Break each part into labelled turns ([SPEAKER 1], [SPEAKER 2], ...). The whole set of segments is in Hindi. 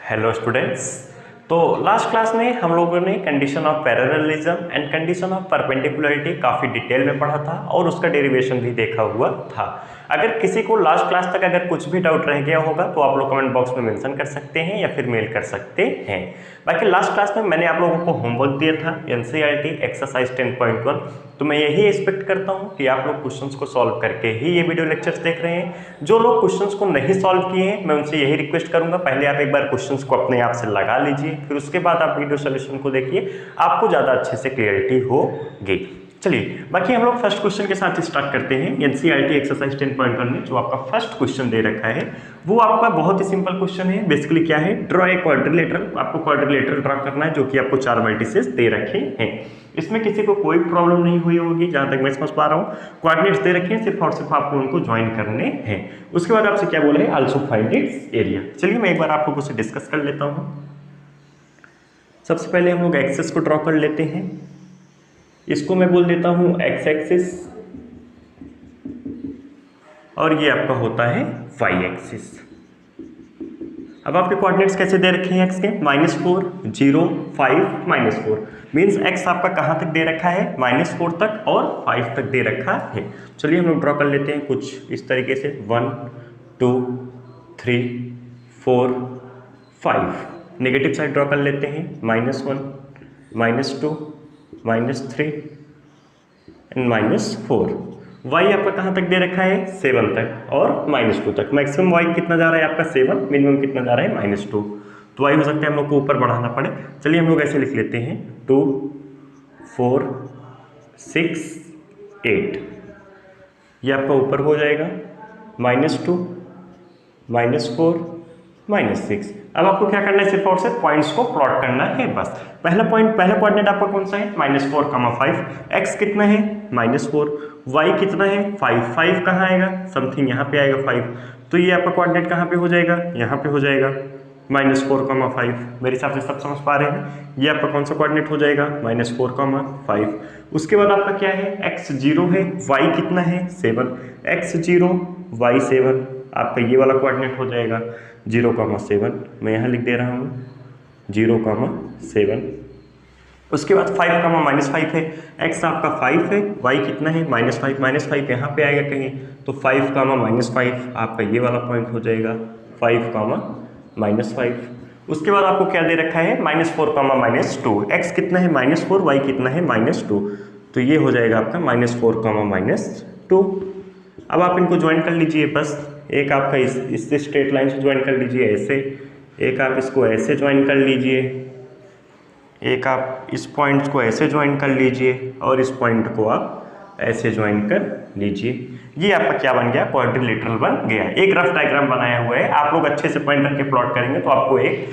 [SPEAKER 1] Hello students. तो लास्ट क्लास में हम लोगों ने condition of parallelism and condition of perpendicularity काफ़ी डिटेल में पढ़ा था और उसका डेरिवेशन भी देखा हुआ था। अगर किसी को लास्ट क्लास तक अगर कुछ भी डाउट रह गया होगा तो आप लोग कमेंट बॉक्स में मेंशन कर सकते हैं या फिर मेल कर सकते हैं। बाकी लास्ट क्लास में मैंने आप लोगों को होमवर्क दिया था एनसीईआरटी एक्सरसाइज 10.1, तो मैं यही एक्सपेक्ट करता हूं कि आप लोग क्वेश्चंस को सॉल्व करके ही ये वीडियो लेक्चर्स देख रहे हैं। जो लोग क्वेश्चंस को नहीं सॉल्व किए हैं मैं उनसे यही रिक्वेस्ट करूंगा, पहले आप एक बार क्वेश्चंस को अपने आप से लगा लीजिए, फिर उसके बाद आप वीडियो सोल्यूशन को देखिए, आपको ज़्यादा अच्छे से क्लियरिटी होगी। चलिए बाकी हम लोग फर्स्ट क्वेश्चन के साथ स्टार्ट करते हैं। एनसीईआरटी एक्सरसाइज 10.1 में जो आपका फर्स्ट क्वेश्चन दे रखा है वो आपका बहुत ही सिंपल क्वेश्चन है। बेसिकली क्या है, ड्रॉ ए क्वाड्रिलेटरल, आपको क्वाड्रिलेटरल ड्रॉ करना है जो कि आपको 4 वर्टिसेस दे रखे हैं। इसमें किसी को कोई प्रॉब्लम नहीं हुई होगी जहां तक मैं समझ पा रहा हूँ। कोऑर्डिनेट्स दे रखे हैं, सिर्फ और सिर्फ आपको उनको ज्वाइन करने हैं। उसके बाद आपसे क्या बोले, आल्सो फाइंड इट्स एरिया। चलिए मैं एक बार आप लोगों से डिस्कस कर लेता हूँ। सबसे पहले हम लोग एक्सेस को ड्रॉ कर लेते हैं। इसको मैं बोल देता हूं एक्स एक्सिस और ये आपका होता है वाई एक्सिस। अब आपके कोऑर्डिनेट्स कैसे दे रखे हैं एक्स के, -4, 0, 5, -4। मीन्स एक्स आपका कहां तक दे रखा है, -4 तक और 5 तक दे रखा है। चलिए हम लोग ड्रॉ कर लेते हैं कुछ इस तरीके से, 1, 2, 3, 4, 5। नेगेटिव साइड ड्रॉ कर लेते हैं, -1, -2, -3 एंड -4। y आपका कहाँ तक दे रखा है, 7 तक और -2 तक। मैक्सिमम y कितना जा रहा है आपका 7, मिनिमम कितना जा रहा है -2। तो y हो सकता है हम लोग को ऊपर बढ़ाना पड़े। चलिए हम लोग ऐसे लिख लेते हैं 2, 4, 6, 8। ये आपका ऊपर हो जाएगा -2, -4, -6। अब आपको क्या करना है, सिर्फ और सिर्फ पॉइंट्स को प्लॉट करना है बस। पहला कोऑर्डिनेट आपका कौन सा है, -4, 5। x कितना है, -4। y कितना है, 5। 5 कहाँ आएगा, समथिंग यहाँ पे आएगा 5। तो ये आपका कोऑर्डिनेट कहाँ पे हो जाएगा, यहाँ पे हो जाएगा -4, 5। मेरे हिसाब से सब समझ पा रहे हैं। ये आपका कौन सा कोऑर्डिनेट हो जाएगा, -4, 5। उसके बाद आपका क्या है, x 0 है, y कितना है, 7। x 0, y 7, आपका ये वाला कोऑर्डिनेट हो जाएगा 0, 7। मैं यहाँ लिख दे रहा हूँ 0, 7। उसके बाद 5, -5 है। x आपका 5 है, y कितना है, -5, -5 यहाँ पे आएगा कहीं, तो 5, -5 आपका ये वाला पॉइंट हो जाएगा 5, -5। उसके बाद आपको क्या दे रखा है, -4, -2। x कितना है, -4, y कितना है, -2। तो ये हो जाएगा आपका -4, -2। अब आप इनको ज्वाइन कर लीजिए बस। एक आपका इस स्ट्रेट लाइन से ज्वाइन कर लीजिए ऐसे, एक आप इसको ऐसे ज्वाइन कर लीजिए, एक आप इस पॉइंट को ऐसे ज्वाइन कर लीजिए और इस पॉइंट को आप ऐसे ज्वाइन कर लीजिए। ये आपका क्या बन गया, क्वाड्रिलेटरल बन गया। एक रफ डायग्राम बनाया हुआ है, आप लोग अच्छे से पॉइंट रख के प्लॉट करेंगे तो आपको एक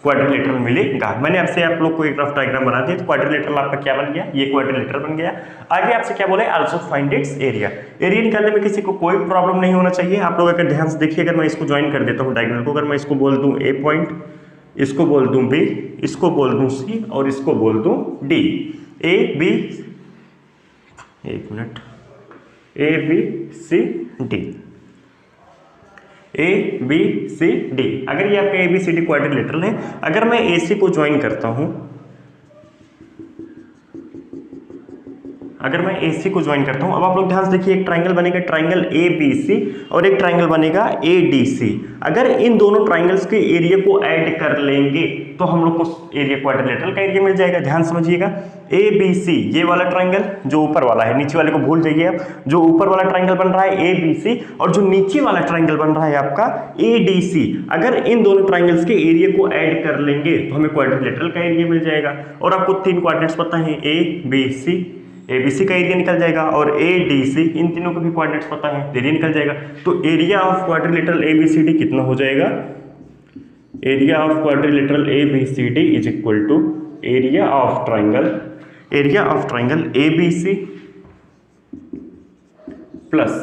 [SPEAKER 1] क्वाड्रिलेटरल मिलेगा। मैंने आपसे आप लोग को एक रफ डायग्राम बना दिया, तो क्वाड्रिलेटरल आपका क्या बन गया, ये क्वाड्रिलेटरल बन गया। आगे आपसे क्या बोले, also find its area. Area निकालने में किसी को कोई प्रॉब्लम नहीं होना चाहिए। आप लोग अगर ध्यान से देखिए, अगर मैं इसको ज्वाइन कर देता हूँ डायगोनल को, अगर मैं इसको बोल दूँ ए पॉइंट, इसको बोल दूँ बी, इसको बोल दूँ सी और इसको बोल दूँ डी। ए बी, एक minute, A B C D, A B C D. अगर ये आपका A B C D quadrilateral है, अगर मैं ए सी को ज्वाइन करता हूं, अगर मैं AC को ज्वाइन करता हूं, अब आप लोग ध्यान से देखिए, एक ट्राइंगल बनेगा, ट्राइंगल ABC और एक ट्राइंगल बनेगा ADC। अगर इन दोनों ट्राइंगल्स के एरिया को ऐड कर लेंगे तो हम लोग को एरिया क्वाड्रिलेटरल का एरिया मिल जाएगा। ध्यान समझिएगा, ABC ये वाला ट्राइंगल जो ऊपर वाला है, नीचे वाले को भूल जाइए आप। जो ऊपर वाला ट्राइंगल बन रहा है ABC और जो नीचे वाला ट्राइंगल बन रहा है आपका ADC, अगर इन दोनों ट्राइंगल्स के एरिया को ऐड कर लेंगे तो हमें क्वाड्रिलेटरल का एरिया मिल जाएगा। और आपको 3 कोऑर्डिनेट्स पता है, ABC, ABC का एरिया निकल जाएगा और ADC, इन तीनों को भी कोऑर्डिनेट्स पता है, एरिया निकल जाएगा। तो एरिया ऑफ क्वाड्रिलेटरल ABCD कितना हो जाएगा, area of quadrilateral ABCD is equal to area of triangle ABC plus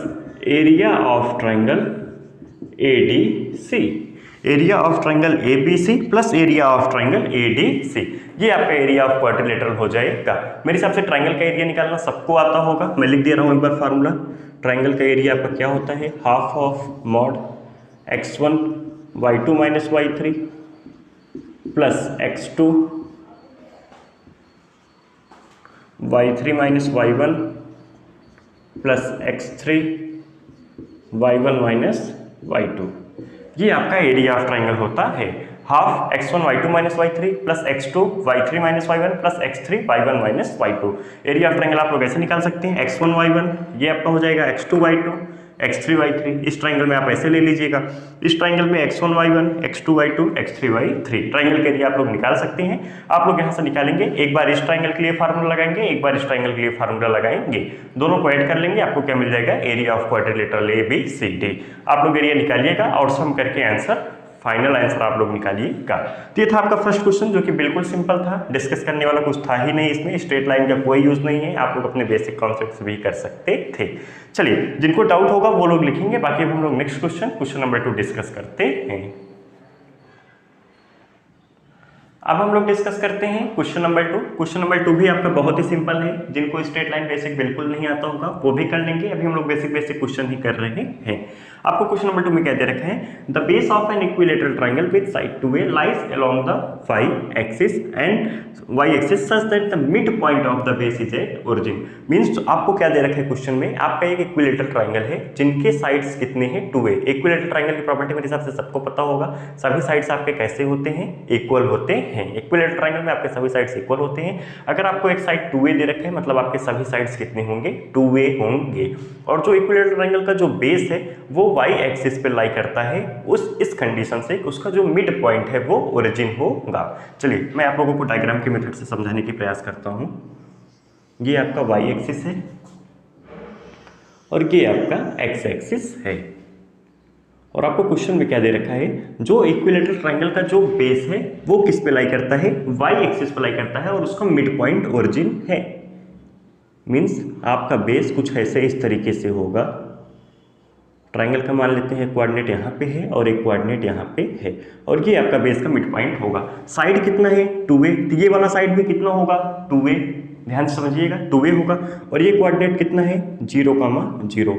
[SPEAKER 1] area of triangle ADC। Area of triangle ABC plus area of triangle ADC, ये आपका एरिया ऑफ क्वाड्रिलेटरल हो जाएगा। मेरे हिसाब से ट्राइंगल का एरिया निकालना सबको आता होगा। मैं लिख दे रहा हूँ एक बार फार्मूला। ट्राइंगल का एरिया आपका क्या होता है, half of mod x1 y2 - y3 plus x2 y3 minus y1 plus x3 y1 minus y2, ये आपका एरिया ऑफ ट्राइंगल होता है। Half x1 y2 minus y3 plus x2 y3 minus y1 plus x3 y1 minus y2। Area of triangle आप लोग ऐसे निकाल सकते हैं, x1 y1 ये आपका हो जाएगा x2 y2 x3 y3। इस ट्राइंगल में आप ऐसे ले लीजिएगा, इस ट्राइंगल में x1 y1 x2 y2 x3 y3 triangle के एरिया आप लोग निकाल सकते हैं। आप लोग यहाँ से निकालेंगे, एक बार इस ट्राइंगल के लिए फार्मूला लगाएंगे, एक बार इस ट्राइंगल के लिए फार्मूला लगाएंगे, दोनों को ऐड कर लेंगे, आपको क्या मिल जाएगा, एरिया ऑफ क्वाड्रिलेटरल ABCD। आप लोग एरिया निकालिएगा और सम करके आंसर, फाइनल आंसर आप लोग निकालिएगा। तो ये था आपका फर्स्ट क्वेश्चन, जो कि बिल्कुल सिंपल था, डिस्कस करने वाला कुछ था ही नहीं इसमें, स्ट्रेट लाइन का कोई यूज नहीं है, आप लोग अपने बेसिक कॉन्सेप्ट्स भी कर सकते थे। चलिए, जिनको डाउट होगा वो लोग लिखेंगे, बाकी अब हम लोग नेक्स्ट क्वेश्चन नंबर 2 डिस्कस करते हैं। अब हम लोग डिस्कस करते हैं क्वेश्चन नंबर 2। क्वेश्चन नंबर 2 भी आपका बहुत ही सिंपल है, जिनको स्ट्रेट लाइन बेसिक बिल्कुल नहीं आता होगा वो भी कर लेंगे। अभी हम लोग बेसिक क्वेश्चन ही कर रहे हैं। आपको क्वेश्चन नंबर 2 में क्या दे रखा है, the base of an equilateral triangle with side 2a lies along the y axis and y axis such that the mid point of the base is at origin. Means आपको क्या दे रखा है क्वेश्चन में, आपका एक इक्विलेटरल ट्राइंगल है जिनके साइड्स कितने हैं, 2a। इक्विलेटरल ट्राइंगल की प्रॉपर्टी मेरे हिसाब से सबको पता होगा, सभी साइड्स आपके कैसे होते हैं, इक्वल होते हैं। इक्विलेटरल ट्राइंगल में आपके सभी साइड्स इक्वल होते हैं। अगर आपको एक साइड 2a दे रखे हैं, मतलब आपके सभी साइड्स कितने होंगे, 2a होंगे। और जो इक्विलेटरल ट्राइंगल का जो बेस है वो y एक्सिस पे लाई करता है, इस कंडीशन से उसका जो मिड पॉइंट है वो ओरिजिन होगा। चलिए, मैं आप लोगों को डायग्राम के मेथड से समझाने की प्रयास करता हूं। ये आपका y एक्सिस है और ये आपका x एक्सिस है, और आपको क्वेश्चन में क्या दे रखा है, जो इक्विलेटरल ट्राइंगल का जो बेस है वो किस पे लाई करता है, y एक्सिस पे लाई करता है, और उसका मिड पॉइंट ओरिजिन है। मींस आपका बेस कुछ ऐसे इस तरीके से होगा, ट्राइंगल का मान लेते हैं कोऑर्डिनेट यहाँ पे है और एक कोऑर्डिनेट यहाँ पे है, और ये आपका बेस का मिड पॉइंट होगा। साइड कितना है, 2a, तो ये वाला साइड भी कितना होगा, 2a, ध्यान से समझिएगा, 2a होगा। और ये कोऑर्डिनेट कितना है, 0,0।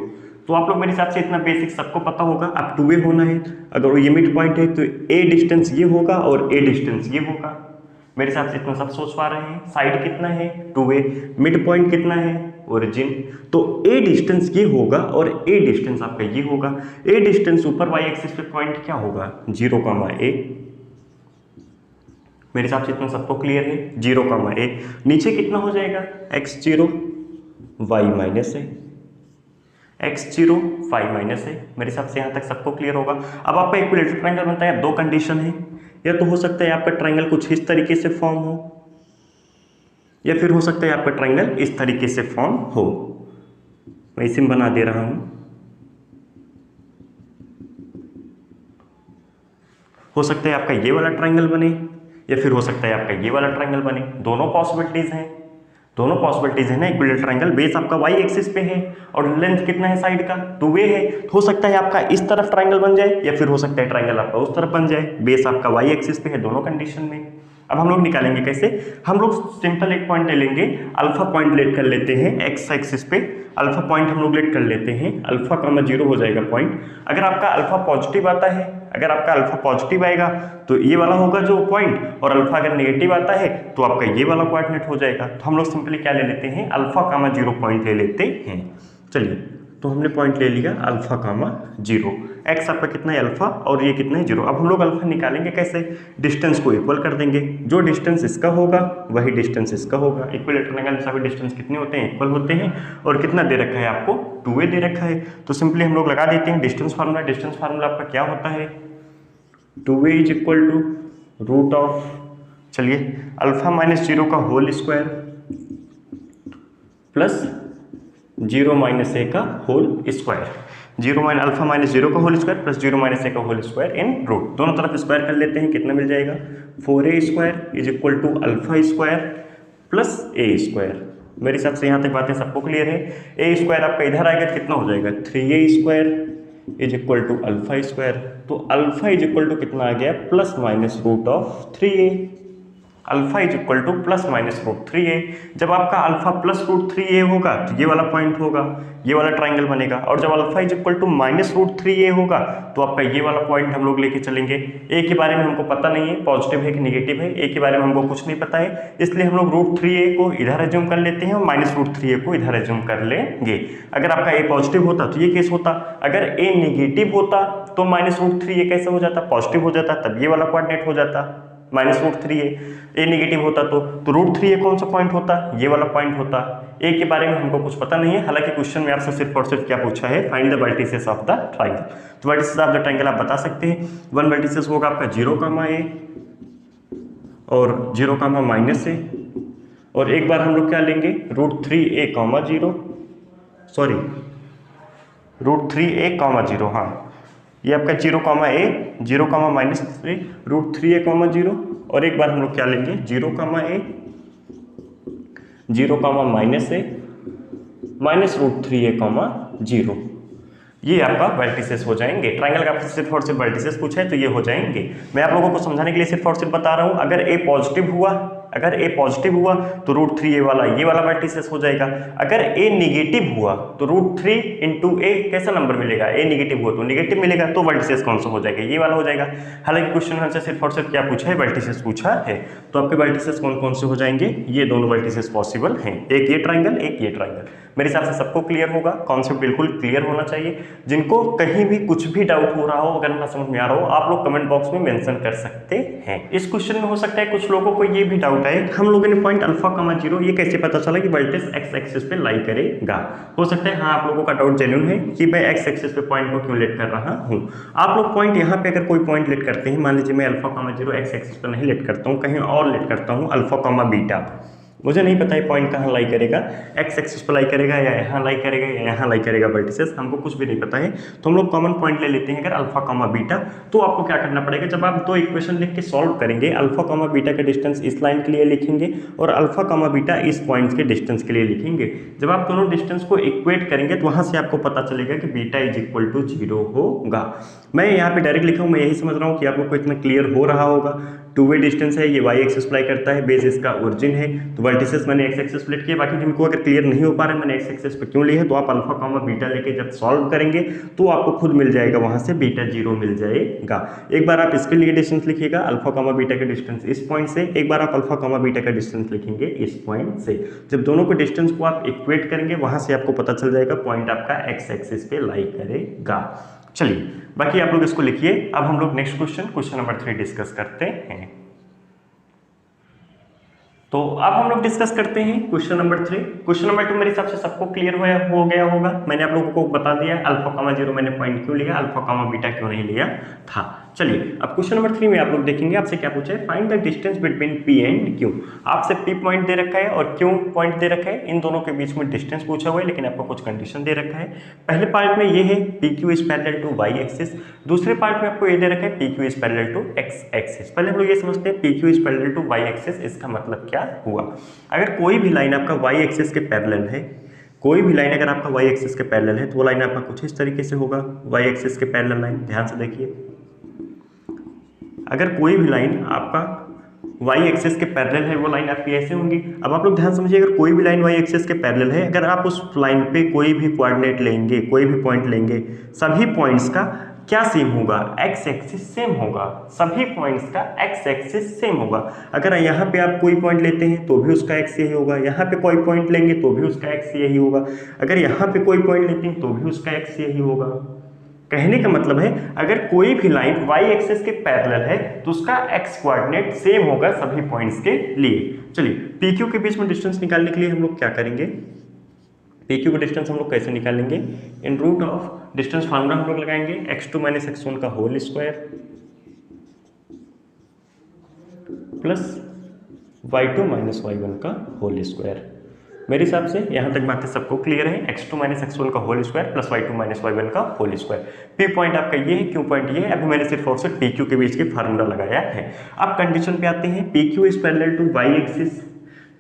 [SPEAKER 1] तो आप लोग मेरे हिसाब से इतना बेसिक सबको पता होगा। अब 2a होना है, अगर ये मिड पॉइंट है तो a डिस्टेंस ये होगा और a डिस्टेंस ये होगा। मेरे हिसाब से इतना सब सोच पा रहे हैं। साइड कितना है, 2a, मिड पॉइंट कितना है, ओरिजिन, तो a डिस्टेंस ये होगा और a डिस्टेंस आपका ये होगा। a डिस्टेंस ऊपर y एक्सिस पे पॉइंट क्या होगा, 0,a। मेरे हिसाब से इतना सबको क्लियर है, 0,a। नीचे कितना हो जाएगा, x0 y माइनस है, x0 y माइनस है। मेरे हिसाब से यहाँ तक सबको क्लियर होगा। अब आपका इक्विलेटरल ट्राइंगल बनता है, अब दो कंडीशन है, या तो हो सकता है आपका ट्राइंगल कुछ इस तरीके से फॉर्म हो, या फिर हो सकता है आपका ट्राइंगल इस तरीके से फॉर्म हो। मैं इसे बना दे रहा हूं। हो सकता है आपका ये वाला ट्राइंगल बने, या फिर हो सकता है आपका ये वाला ट्राइंगल बने। दोनों पॉसिबिलिटीज हैं, दोनों पॉसिबिलिटीज है ना। इक्विलेटरल ट्राइंगल बेस आपका y एक्सिस पे है और लेंथ कितना है साइड का, 2a है। हो सकता है आपका इस तरफ ट्राइंगल बन जाए, या फिर हो सकता है ट्राइंगल आपका उस तरफ बन जाए। बेस आपका y एक्सिस पे है दोनों कंडीशन में। अब हम लोग निकालेंगे कैसे, हम लोग सिंपल एक पॉइंट ले लेंगे, अल्फा पॉइंट लेट कर लेते हैं x एक्सिस पे। अल्फा पॉइंट हम लोग लेट कर लेते हैं, अल्फा कॉमा 0 हो जाएगा पॉइंट। अगर आपका अल्फा पॉजिटिव आता है, अगर आपका अल्फा पॉजिटिव आएगा तो ये वाला होगा जो पॉइंट, और अल्फा अगर नेगेटिव आता है तो आपका ये वाला कोऑर्डिनेट हो जाएगा। तो हम लोग सिंपली क्या ले लेते हैं, अल्फा कामा 0 पॉइंट ले लेते हैं। चलिए, तो हमने पॉइंट ले लिया अल्फा कामा 0। एक्स आपका कितना है, अल्फा, और ये कितना है, 0। अब हम लोग अल्फा निकालेंगे कैसे, डिस्टेंस को इक्वल कर देंगे। जो डिस्टेंस इसका होगा वही डिस्टेंस इसका होगा। इक्विलेटरल ट्रायंगल में सभी डिस्टेंस कितने होते हैं, इक्वल होते हैं। और कितना दे रखा है आपको, 2a दे रखा है। तो सिंपली हम लोग लगा देते हैं डिस्टेंस फार्मूला। डिस्टेंस फार्मूला आपका क्या होता है, 2a is equal to root of, चलिए, अल्फा माइनस 0 का whole square plus 0 minus a का whole square. 0 minus alpha minus 0 का whole square plus 0 minus a का होल स्क्वायर इन रूट। दोनों तरफ स्क्वायर कर लेते हैं, कितना मिल जाएगा, 4a square is equal to alpha square plus a square. मेरे हिसाब से यहाँ तक बातें सबको क्लियर है। a स्क्वायर आपका इधर आएगा, कितना हो जाएगा, 3a square is equal to alpha square. तो अल्फा इज इक्वल टू कितना आ गया, plus minus root of 3a। Alpha is equal to plus minus root 3a। जब आपका अल्फा प्लस रूट 3a होगा तो ये वाला पॉइंट होगा, ये वाला ट्राइंगल बनेगा। और जब alpha is equal to minus root 3a होगा तो आपका ये वाला पॉइंट हम लोग लेके चलेंगे। ए के बारे में हमको पता नहीं है पॉजिटिव है कि नेगेटिव है, ए के बारे में हमको कुछ नहीं पता है, इसलिए हम लोग रूट 3a को इधर एज्यूम कर लेते हैं और माइनस रूट 3a को इधर एज्यूम कर लेंगे। अगर आपका ए पॉजिटिव होता तो ये केस होता, अगर ए नेगेटिव होता तो माइनस रूट 3a कैसे हो जाता, पॉजिटिव हो जाता, तब ये वाला कोऑर्डिनेट हो जाता माइनस रूट 3a। ए नेगेटिव होता तो रूट 3a कौन सा पॉइंट होता, ये वाला पॉइंट होता। ए के बारे में हमको कुछ पता नहीं है, हालांकि क्वेश्चन में आपसे सिर्फ और सिर्फ क्या पूछा है, find the vertices of the triangle. तो वर्टिसेस ऑफ द ट्राइंगल आप बता सकते हैं। वन वर्टिसेस होगा आपका 0, a और 0, -a, और एक बार हम लोग क्या लेंगे root 3a, 0, sorry root 3a, 0, हाँ ये आपका 0, a, 0, -3, रूट 3a, 0, और एक बार हम लोग क्या लेंगे 0, a, 0, -a, minus root 3a, 0। ये आपका वर्टिसेस हो जाएंगे। ट्राइंगल का सिर्फ और सिर्फ वर्टिसेस पूछा है तो ये हो जाएंगे। मैं आप लोगों को समझाने के लिए सिर्फ और सिर्फ बता रहा हूँ। अगर ए पॉजिटिव हुआ, अगर ए पॉजिटिव हुआ तो रूट 3a वाला ये वाला वर्टिसेस हो जाएगा। अगर ए नेगेटिव हुआ तो रूट 3 इंटू ए कैसा नंबर मिलेगा, ए नेगेटिव हुआ तो नेगेटिव मिलेगा, तो वर्टिसेस कौन सा हो जाएगा, ये वाला हो जाएगा। हालांकि क्वेश्चन में हमसे सिर्फ और सिर्फ क्या पूछा है, वर्टिसेस पूछा है। तो आपके वर्टिसेस कौन कौन से हो जाएंगे, ये दोनों वर्टिसेस पॉसिबल हैं, एक ये ट्राइंगल, एक ये ट्राइंगल। मेरे हिसाब से सबको क्लियर होगा, कॉन्सेप्ट बिल्कुल क्लियर होना चाहिए। जिनको कहीं भी कुछ भी डाउट हो रहा हो, अगर ना समझ में आ रहा हो, आप लोग कमेंट बॉक्स में मेंशन कर सकते हैं। इस क्वेश्चन में हो सकता है कुछ लोगों को ये भी डाउट आए, हम लोगों ने पॉइंट अल्फा, 0 ये कैसे पता चला कि वर्टेक्स एक्स एक्सिस पे लाई करेगा। हो सकता है हाँ आप लोगों का डाउट जेन्युइन है कि मैं एक्स एक्सिस पे पॉइंट को क्यों लेट कर रहा हूँ। आप लोग पॉइंट यहाँ पे अगर कोई पॉइंट लेट करते हैं, मान लीजिए मैं अल्फा, 0 एक्स एक्सिस पे नहीं लेट करता हूँ, कहीं और लेट करता हूँ अल्फा, बीटा, मुझे नहीं पता है पॉइंट कहाँ लाई करेगा, एक्स एक्सिस पर लाई करेगा या यहाँ लाई करेगा या यहाँ लाई करेगा वर्टिसेस, हमको कुछ भी नहीं पता है। तो हम लोग कॉमन पॉइंट ले लेते हैं अगर अल्फा, बीटा। तो आपको क्या करना पड़ेगा, जब आप दो इक्वेशन लिख के सॉल्व करेंगे, अल्फा, बीटा का डिस्टेंस इस लाइन के लिए लिखेंगे और अल्फा, बीटा इस पॉइंट्स के डिस्टेंस के लिए लिखेंगे। जब आप दोनों डिस्टेंस को इक्वेट करेंगे तो वहाँ से आपको पता चलेगा कि बीटा इज इक्वल टू 0 होगा। मैं यहाँ पे डायरेक्ट लिखा हूँ, मैं यही समझ रहा हूँ कि आप लोग को इतना क्लियर हो रहा होगा। टू वे डिस्टेंस है, ये वाई एक्सिस अप्लाई करता है, बेस इसका ओरिजिन है, तो वर्टिसेस मैंने एक्स एक्सिस प्लेट किया। बाकी जिनको अगर क्लियर नहीं हो पा रहा है मैंने एक्स एक्सिस पे क्यों लिया है, तो आप अल्फा, बीटा लेके जब सॉल्व करेंगे तो आपको खुद मिल जाएगा, वहां से बीटा 0 मिल जाएगा। एक बार आप इसके लिए डिस्टेंस लिखिएगा अल्फा, बीटा का डिस्टेंस इस पॉइंट से, एक बार आप अल्फा, बीटा का डिस्टेंस लिखेंगे इस पॉइंट से। जब दोनों के डिस्टेंस को आप इक्वेट करेंगे वहां से आपको पता चल जाएगा पॉइंट आपका एक्स एक्सिस पे लाई करेगा। चलिए बाकी आप लोग इसको लिखिए। अब हम लोग नेक्स्ट क्वेश्चन नंबर 3 डिस्कस करते हैं। तो अब हम लोग डिस्कस करते हैं क्वेश्चन नंबर 3। क्वेश्चन नंबर 2 मेरे हिसाब से सबको क्लियर हो गया होगा। मैंने आप लोगों को बता दिया अल्फा, 0 मैंने पॉइंट क्यों लिया, अल्फा, बीटा क्यों नहीं लिया था। चलिए अब क्वेश्चन नंबर 3 में आप लोग देखेंगे, आपसे क्या पूछा है, find the distance between P and Q। आपसे P पॉइंट दे रखा है और Q पॉइंट दे रखा है, इन दोनों के बीच में डिस्टेंस पूछा हुआ है, लेकिन आपको कुछ कंडीशन दे रखा है। पहले पार्ट में ये है PQ is parallel to Y axis, दूसरे पार्ट में आपको ये दे रखा है PQ is parallel to X axis. पहले हम लोग ये समझते हैं PQ is parallel to Y axis, इसका मतलब क्या हुआ। अगर कोई भी लाइन आपका वाई एक्सिस के पैरेलल है, कोई भी लाइन अगर आपका वाई एक्सिस के पैरेलल है तो वो लाइन आपका कुछ इस तरीके से होगा, वाई एक्सिस के पैरेलल लाइन। ध्यान से देखिए, अगर कोई भी लाइन आपका वाई एक्सिस के पैरेलल है वो लाइन आपकी ऐसे होंगी। अब आप लोग ध्यान समझिए, अगर कोई भी लाइन वाई एक्सिस के पैरेलल है, अगर आप उस लाइन पे कोई भी कोऑर्डिनेट लेंगे, कोई भी पॉइंट लेंगे, सभी पॉइंट्स का क्या सेम होगा, एक्स एक्सिस सेम होगा। सभी पॉइंट्स का एक्स एक्सिस सेम होगा। अगर यहाँ पे आप कोई पॉइंट लेते हैं तो भी उसका एक्स यही होगा, यहाँ पे कोई पॉइंट लेंगे तो भी उसका एक्स यही होगा, अगर यहाँ पे कोई पॉइंट लेते हैं तो भी उसका एक्स यही होगा। कहने का मतलब है अगर कोई भी लाइन वाई एक्सिस के पैरेलल है तो उसका एक्स कोऑर्डिनेट सेम होगा सभी पॉइंट्स के लिए। चलिए PQ के बीच में डिस्टेंस निकालने के लिए हम लोग क्या करेंगे, PQ का डिस्टेंस हम लोग कैसे निकालेंगे, इन रूट ऑफ डिस्टेंस फार्मूला हम लोग लगाएंगे x2 - x1 का whole square plus y2 - y1 का होल स्क्वायर। मेरे हिसाब से यहाँ तक बातें सबको क्लियर है। x2 - x1 का whole square plus y2 - y1 का होल स्क्वायर। P पॉइंट आपका ये है, Q पॉइंट ये है। अभी मैंने सिर्फ और सिर्फ PQ के बीच के फार्मूला लगाया है। अब कंडीशन पे आते हैं, PQ is parallel to Y axis,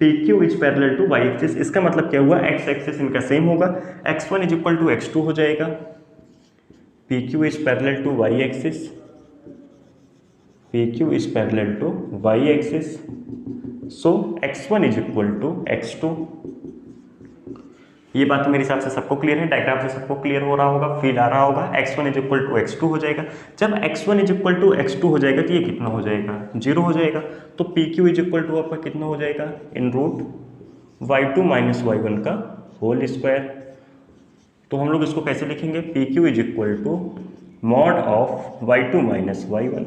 [SPEAKER 1] PQ is parallel to Y axis. इसका मतलब क्या हुआ, एक्स एक्सिस इनका सेम होगा, x1 is equal to x2 हो जाएगा। PQ is parallel to Y axis P Q is parallel to Y axis, so x1 is equal to x2। ये बात मेरे हिसाब से सबको क्लियर है, डायग्राम से सबको क्लियर हो रहा होगा, फील आ रहा होगा। x1 is equal to x2 हो जाएगा। जब x1 is equal to x2 हो जाएगा तो ये कितना हो जाएगा, 0 हो जाएगा। तो P Q is equal to आपका कितना हो जाएगा, इन रूट y2 माइनस y1 का होल स्क्वायर। तो हम लोग इसको कैसे लिखेंगे, P Q is equal to mod of y2 minus y1।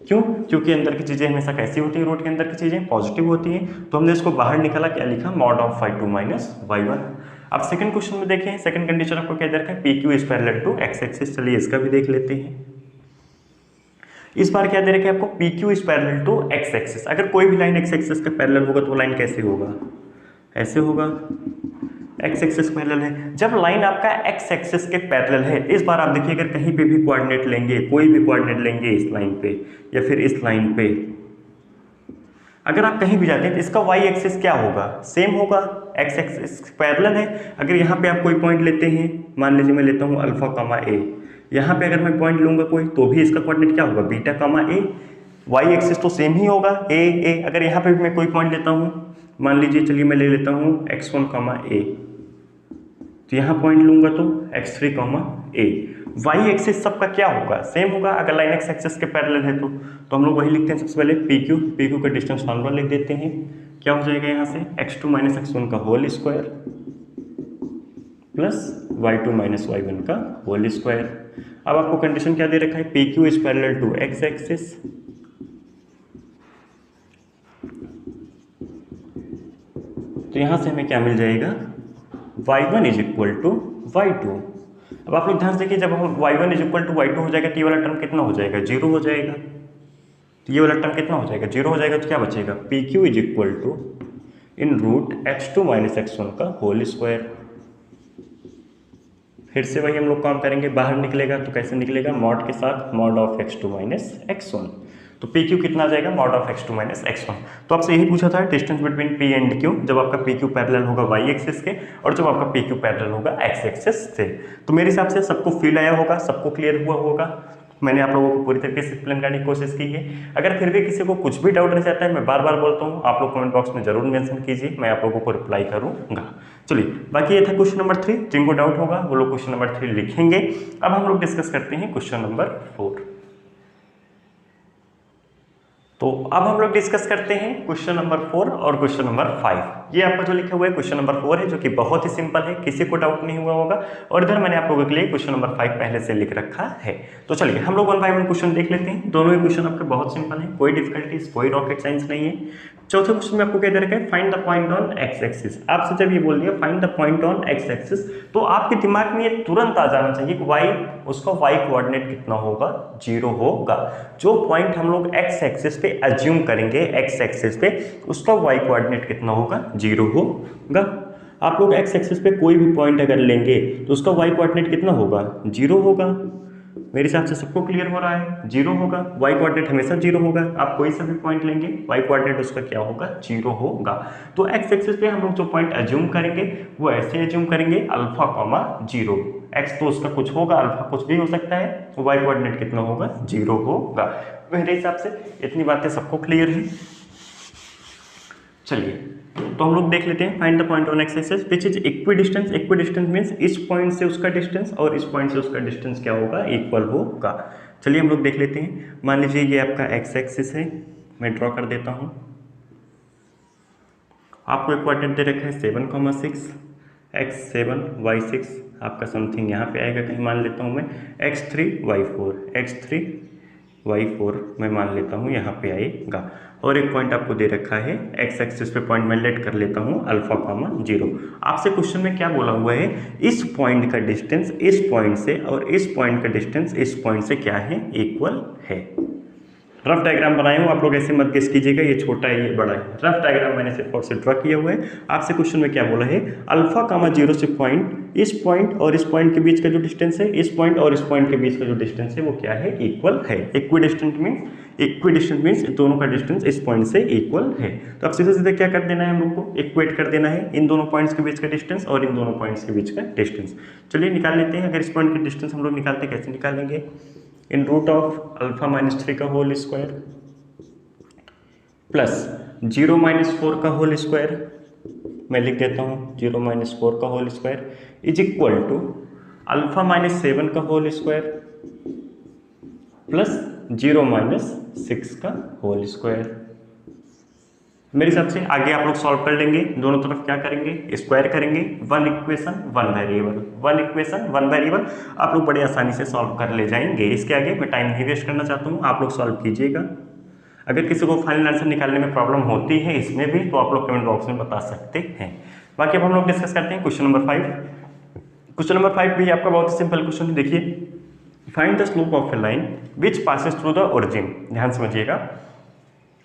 [SPEAKER 1] क्यों, क्योंकि अंदर की चीज़ें हमेशा कैसी होती हैं, रूट के अंदर की चीज़ें पॉजिटिव होती हैं। तो हमने इसको बाहर निकाला, क्या लिखा, mod of y2 minus y1। अब सेकंड क्वेश्चन में देखें, सेकंड कंडीशन आपको क्या दे रखा है, P Q is parallel to X axis. चलिए इसका भी देख लेते हैं। इस बार क्या दे रखा है आपको, P Q is parallel to X axis. अगर कोई भी लाइन एक्स एक्सिस का पैरेलल होगा तो वो लाइन कैसे होगा, ऐसे होगा, एक्स एक्सिस पैरेलल है। जब लाइन आपका एक्स एक्सिस के पैरेलल है, इस बार आप देखिए, अगर कहीं पे भी कोऑर्डिनेट लेंगे, कोई भी कोऑर्डिनेट लेंगे इस लाइन पे या फिर इस लाइन पे, अगर आप कहीं भी जाते हैं तो इसका वाई एक्सिस क्या होगा, सेम होगा, एक्स एक्सिस पैरेलल है। अगर यहाँ पे आप कोई पॉइंट लेते हैं, मान लीजिए मैं लेता हूँ अल्फा कामा ए, यहाँ पे अगर मैं पॉइंट लूंगा कोई, तो भी इसका कोऑर्डिनेट क्या होगा, बीटा कामा ए। वाई एक्सिस तो सेम ही होगा, ए। अगर यहाँ पे भी मैं कोई पॉइंट लेता हूँ, मान लीजिए चलिए मैं ले लेता हूँ x1 कामा ए, तो यहाँ पॉइंट लूंगा तो x3 कामा ए। वाई एक्सिस सबका क्या होगा, सेम होगा। अगर लाइन एक्स एक्सिस के पैरेलल है तो हम लोग वही लिखते हैं सबसे पहले, पी क्यू का डिस्टेंस फॉर्मूला लिख देते हैं। क्या हो जाएगा यहाँ से, x2 माइनस x1 का whole square plus y2 minus y1 का होल स्क्वायर। अब आपको कंडीशन क्या दे रखा है, P Q is parallel to X axis, तो यहाँ से हमें क्या मिल जाएगा, y1 is equal to y2। अब आप लोग ध्यान से देखिए, जब हम y1 is equal to y2 हो जाएगा तो ये वाला टर्म कितना हो जाएगा, 0 हो जाएगा। तो ये वाला टर्म कितना हो जाएगा, 0 हो जाएगा। तो क्या बचेगा, P Q is equal to in root x2 minus x1 का होल स्क्वायर। फिर से वही हम लोग काम करेंगे, बाहर निकलेगा तो कैसे निकलेगा, मॉड के साथ, mod of x2 minus x1। तो पी क्यू कितना आ जाएगा, mod of x2 minus x1। तो आपसे यही पूछा था distance between P and Q, जब आपका पी क्यू पैरेलल होगा वाई एक्सिस के और जब आपका पी क्यू पैरेलल होगा एक्स एक्सिस से। तो मेरे हिसाब से सबको फील आया होगा, सबको क्लियर हुआ होगा। मैंने आप लोगों को पूरी तरीके से एक्सप्लेन करने की कोशिश की है। अगर फिर भी किसी को कुछ भी डाउट रह जाता है, मैं बार बार बोलता हूँ, आप लोग कमेंट बॉक्स में जरूर मेंशन कीजिए, मैं आप लोगों को रिप्लाई करूँगा। चलिए, बाकी ये था क्वेश्चन नंबर 3। जिनको डाउट होगा वो लोग क्वेश्चन नंबर 3 लिखेंगे। अब हम लोग डिस्कस करते हैं क्वेश्चन नंबर 4। तो अब हम लोग डिस्कस करते हैं क्वेश्चन नंबर 4 और क्वेश्चन नंबर 5। ये आपका जो लिखा हुआ है क्वेश्चन नंबर 4 है, जो कि बहुत ही सिंपल है, किसी को डाउट नहीं हुआ होगा। और इधर मैंने आप लोगों के लिए क्वेश्चन नंबर 5 पहले से लिख रखा है। तो चलिए हम लोग 1 बाय 1 क्वेश्चन देख लेते हैं। दोनों ही क्वेश्चन आपके बहुत सिंपल है, कोई डिफिकल्टीज, कोई रॉकेट साइंस नहीं है। चौथे क्वेश्चन में आपको क्या दे रखा है, find the point on x axis. आपसे जब ये बोल दिया find the point on x axis, तो आपके दिमाग में ये तुरंत आ जाना चाहिए कि वाई, उसका वाई कोऑर्डिनेट कितना होगा, 0 होगा। जो पॉइंट हम लोग एक्स एक्सिस पे अज्यूम करेंगे, एक्स एक्सिस पे, उसका वाई कोऑर्डिनेट कितना होगा, 0 होगा। आप लोग एक्स एक्सिस पे कोई भी पॉइंट अगर लेंगे तो उसका वाई कोऑर्डिनेट कितना होगा, 0 होगा। मेरे हिसाब से सबको क्लियर हो रहा है, 0 होगा। वाई कोऑर्डिनेट हमेशा 0 होगा। आप कोई सा भी पॉइंट लेंगे, वाई कोऑर्डिनेट उसका क्या होगा, 0 होगा। तो एक्स एक्सिस पे हम लोग जो पॉइंट अज्यूम करेंगे वो ऐसे अज्यूम करेंगे, अल्फा कॉमा 0। एक्स तो उसका कुछ होगा, अल्फा कुछ भी हो सकता है, वाई कोऑर्डिनेट कितना होगा, 0 होगा। मेरे हिसाब से इतनी बातें सबको क्लियर है। चलिए तो हम लोग देख लेते हैं, find the point on x axis which is equidistance. Equidistance means इस पॉइंट से उसका डिस्टेंस और इस पॉइंट से उसका डिस्टेंस क्या होगा, इक्वल होगा। चलिए हम लोग देख लेते हैं। मान लीजिए ये आपका एक्स एक्सिस है, मैं ड्रॉ कर देता हूं। आपको एक कोऑर्डिनेट दे रखा है 7,6, x7 y6 आपका समथिंग यहाँ पे आएगा कहीं, मान लेता हूँ मैं x3 y4, x3 y4 मैं मान लेता हूँ यहाँ पे आएगा। और एक पॉइंट आपको दे रखा है एक्स एक्सिस पे, पॉइंट मैं लेट कर लेता हूँ अल्फा कॉमा 0। आपसे क्वेश्चन में क्या बोला हुआ है, इस पॉइंट का डिस्टेंस इस पॉइंट से और इस पॉइंट का डिस्टेंस इस पॉइंट से क्या है, इक्वल है। रफ डायग्राम बनाया हूँ, आप लोग ऐसे मत गेस कीजिएगा ये छोटा है ये बड़ा है। रफ डायग्राम मैंने सिर्फ और सिर्फ ड्रॉ किया हुआ है। आपसे क्वेश्चन में क्या बोला है, अल्फा कामा 0 से पॉइंट, इस पॉइंट और इस पॉइंट के बीच का जो डिस्टेंस है, इस पॉइंट और इस पॉइंट के बीच का जो डिस्टेंस है वो क्या है, इक्वल है। इक्विडिस्टेंट मीन्स दोनों का डिस्टेंस इस पॉइंट से इक्वल है। तो अब सीधे सीधे क्या कर देना है हम लोग को, इक्वेट कर देना है इन दोनों पॉइंट्स के बीच का डिस्टेंस और इन दोनों पॉइंट्स के बीच का डिस्टेंस। चलिए निकाल लेते हैं। अगर इस पॉइंट का डिस्टेंस हम लोग निकालते कैसे निकालेंगे, इन रूट ऑफ अल्फा माइनस 3 का होल स्क्वायर प्लस 0 माइनस 4 का होल स्क्वायर, मैं लिख देता हूँ 0 माइनस 4 का whole square is equal to alpha minus 7 का होल स्क्वायर प्लस 0 माइनस 6 का होल स्क्वायर। मेरे हिसाब से आगे आप लोग सॉल्व कर लेंगे, दोनों तरफ क्या करेंगे, स्क्वायर करेंगे, one equation one variable, one equation one variable, आप लोग बड़े आसानी से सॉल्व कर ले जाएंगे। इसके आगे मैं टाइम नहीं वेस्ट करना चाहता हूँ, आप लोग सॉल्व कीजिएगा। अगर किसी को फाइनल आंसर निकालने में प्रॉब्लम होती है इसमें भी, तो आप लोग कमेंट बॉक्स में बता सकते हैं। बाकी अब हम लोग डिस्कस करते हैं क्वेश्चन नंबर 5। क्वेश्चन नंबर 5 भी आपका बहुत ही सिंपल क्वेश्चन है। देखिए, find the slope of A line which passes through the origin. ध्यान समझिएगा,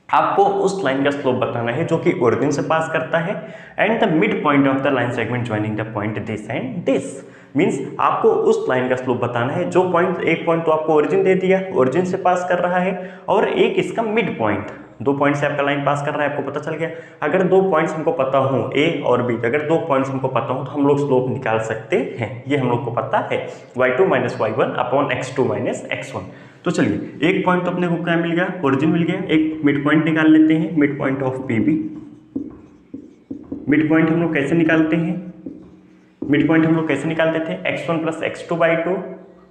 [SPEAKER 1] आपको उस लाइन का स्लोप बताना है जो कि ओरिजिन से पास करता है, and the mid point of the line segment joining the point this and this. Means आपको उस लाइन का स्लोप बताना है जो पॉइंट, एक पॉइंट तो आपको ओरिजिन दे दिया, ओरिजिन से पास कर रहा है, और एक इसका मिड पॉइंट, दो पॉइंट से आपका लाइन पास कर रहा है, आपको पता चल गया। अगर दो पॉइंट्स हमको पता हो ए और बी, अगर दो पॉइंट्स हमको पता हो तो हम लोग स्लोप निकाल सकते हैं, ये हम लोग को पता है, y2 minus y1 upon x2 minus x1। तो चलिए, एक पॉइंट तो अपने को क्या मिल गया, ओरिजिन मिल गया, एक मिड पॉइंट निकाल लेते हैं, mid point of P B. Mid point हम लोग कैसे निकालते हैं, मिड पॉइंट हम लोग कैसे निकालते थे, x1 plus x2 by 2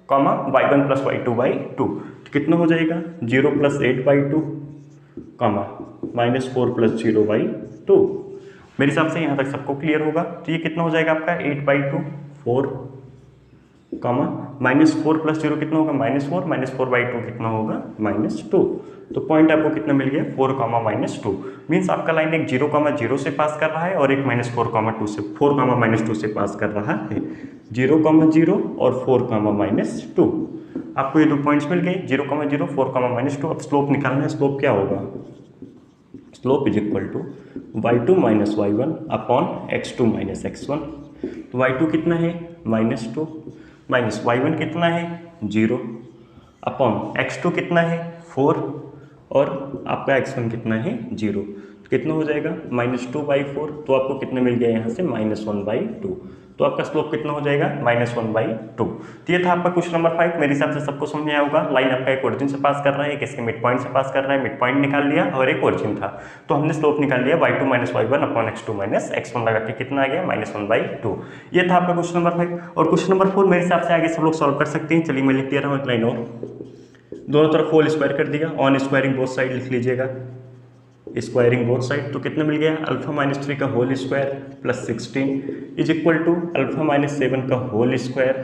[SPEAKER 1] comma y1 plus y2 by 2, तो कितना हो जाएगा 0 plus 8 by 2 comma minus 4 plus 0 by 2। मेरे हिसाब से यहाँ तक सबको क्लियर होगा। तो ये कितना हो जाएगा आपका 8 बाई 2 4 कॉमा माइनस 4 प्लस 0 कितना होगा माइनस 4, माइनस 4 बाई 2 कितना होगा माइनस 2। तो पॉइंट आपको कितना मिल गया 4 कॉमा माइनस 2। मीन्स आपका लाइन एक 0 कॉमा 0 से पास कर रहा है और एक माइनस 4 कॉमा 2 से, 4 कॉमा माइनस 2 से पास कर रहा है, 0 कॉमा 0 और 4 कॉमा माइनस 2। आपको ये दो पॉइंट्स मिल गए, 0 कॉमा 0 4 कॉमा माइनस 2। अब स्लोप निकालना है, स्लोप क्या होगा, slope is equal to y2 minus y1 upon x2 minus x1। तो y2 कितना है -2 माइनस y1 कितना है 0 अपॉन x2 कितना है 4 और आपका x1 कितना है 0। तो कितना हो जाएगा -2 बाई 4। तो आपको कितना मिल गया यहाँ से -1 बाई 2। तो आपका स्लोप कितना हो जाएगा -1 बाई 2। तो ये था आपका क्वेश्चन नंबर 5। मेरे हिसाब से सबको समझ में आया होगा। लाइन आपका एक ओरिजिन से पास कर रहा है, एक इसके मिड पॉइंट से पास कर रहा है, मिड पॉइंट निकाल लिया और एक ओरिजिन था, तो हमने स्लोप निकाल लिया y2 minus y1 upon x2 minus x1 लगा के कितना आ गया -1 बाई 2। ये था आपका क्वेश्चन नंबर 5। और क्वेश्चन नंबर 4 मेरे हिसाब से आगे सब लोग सॉल्व कर सकते हैं। चलिए मैं लिख दे रहा हूँ एक लाइन और, दोनों तरफ होल स्क्वायर कर दिया, ऑन स्क्वायरिंग बोथ साइड लिख लीजिएगा, स्क्वायरिंग बोथ साइड। तो कितना मिल गया अल्फा माइनस 3 का whole square plus 16 is equal to alpha minus 7 का होल स्क्वायर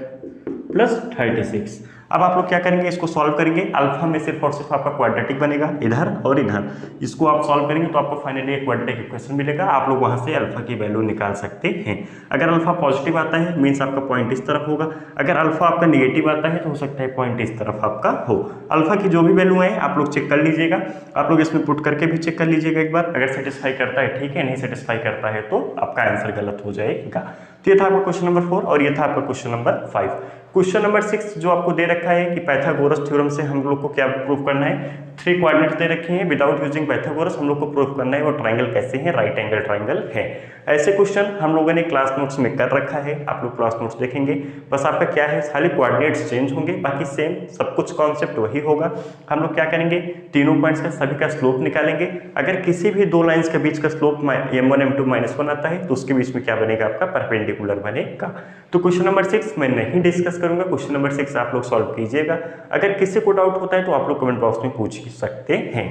[SPEAKER 1] प्लस 36। अब आप लोग क्या करेंगे, इसको सॉल्व करेंगे, अल्फा में सिर्फ और सिर्फ आपका क्वाड्रेटिक बनेगा इधर और इधर, इसको आप सॉल्व करेंगे तो आपको फाइनली एक क्वाड्रेटिक इक्वेशन मिलेगा। आप लोग वहां से अल्फा की वैल्यू निकाल सकते हैं। अगर अल्फा पॉजिटिव आता है मीन्स आपका पॉइंट इस तरफ होगा, अगर अल्फा आपका नेगेटिव आता है तो हो सकता है पॉइंट इस तरफ आपका हो। अल्फा की जो भी वैल्यू है आप लोग चेक कर लीजिएगा, आप लोग इसमें पुट करके भी चेक कर लीजिएगा एक बार, अगर सेटिस्फाई करता है ठीक है, नहीं सेटिस्फाई करता है तो आपका आंसर गलत हो जाएगा। तो ये था आपका क्वेश्चन नंबर 4 और ये था आपका क्वेश्चन नंबर 5। क्वेश्चन नंबर 6 जो आपको दे रखा है कि पाइथागोरस थ्योरम से हम लोग को क्या प्रूफ करना है, 3 कोऑर्डिनेट्स दे रखे हैं, विदाउट यूजिंग पाइथागोरस हम लोग को प्रूफ करना है वो ट्रायंगल कैसे है, राइट एंगल ट्रायंगल है। ऐसे क्वेश्चन हम लोगों ने क्लास नोट्स में कर रखा है, आप लोग क्लास नोट्स देखेंगे। बस आपका क्या है, खाली कोऑर्डिनेट्स चेंज होंगे, बाकी सेम सब कुछ कॉन्सेप्ट वही होगा। हम लोग क्या करेंगे, तीनों पॉइंट्स का सभी का स्लोप निकालेंगे। अगर किसी भी दो लाइंस के बीच का स्लोप m1 m2 -1 आता है तो उसके बीच में क्या बनेगा आपका परपेंडिकुलर बनेगा। तो क्वेश्चन नंबर 6 मैं नहीं डिस्कस करूंगा, क्वेश्चन नंबर 6 आप लोग सॉल्व कीजिएगा। अगर किसी को डाउट होता है तो आप लोग कमेंट बॉक्स में पूछ सकते हैं।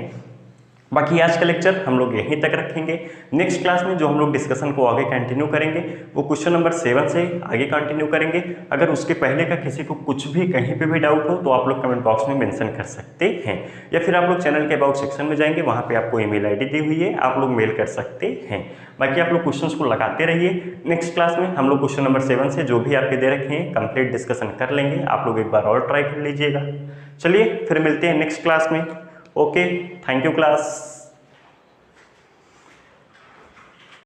[SPEAKER 1] बाकी आज का लेक्चर हम लोग यहीं तक रखेंगे। नेक्स्ट क्लास में जो हम लोग डिस्कशन को आगे कंटिन्यू करेंगे वो क्वेश्चन नंबर 7 से आगे कंटिन्यू करेंगे। अगर उसके पहले का किसी को कुछ भी कहीं पे भी डाउट हो तो आप लोग कमेंट बॉक्स में मेंशन कर सकते हैं, या फिर आप लोग चैनल के अबाउट सेक्शन में जाएंगे, वहाँ पे आपको ईमेल आईडी दी हुई है, आप लोग मेल कर सकते हैं। बाकी आप लोग क्वेश्चंस को लगाते रहिए। नेक्स्ट क्लास में हम लोग क्वेश्चन नंबर 7 से जो भी आपके दे रखे हैं कंप्लीट डिस्कशन कर लेंगे। आप लोग एक बार और ट्राई कर लीजिएगा। चलिए फिर मिलते हैं नेक्स्ट क्लास में। Okay, thank you class.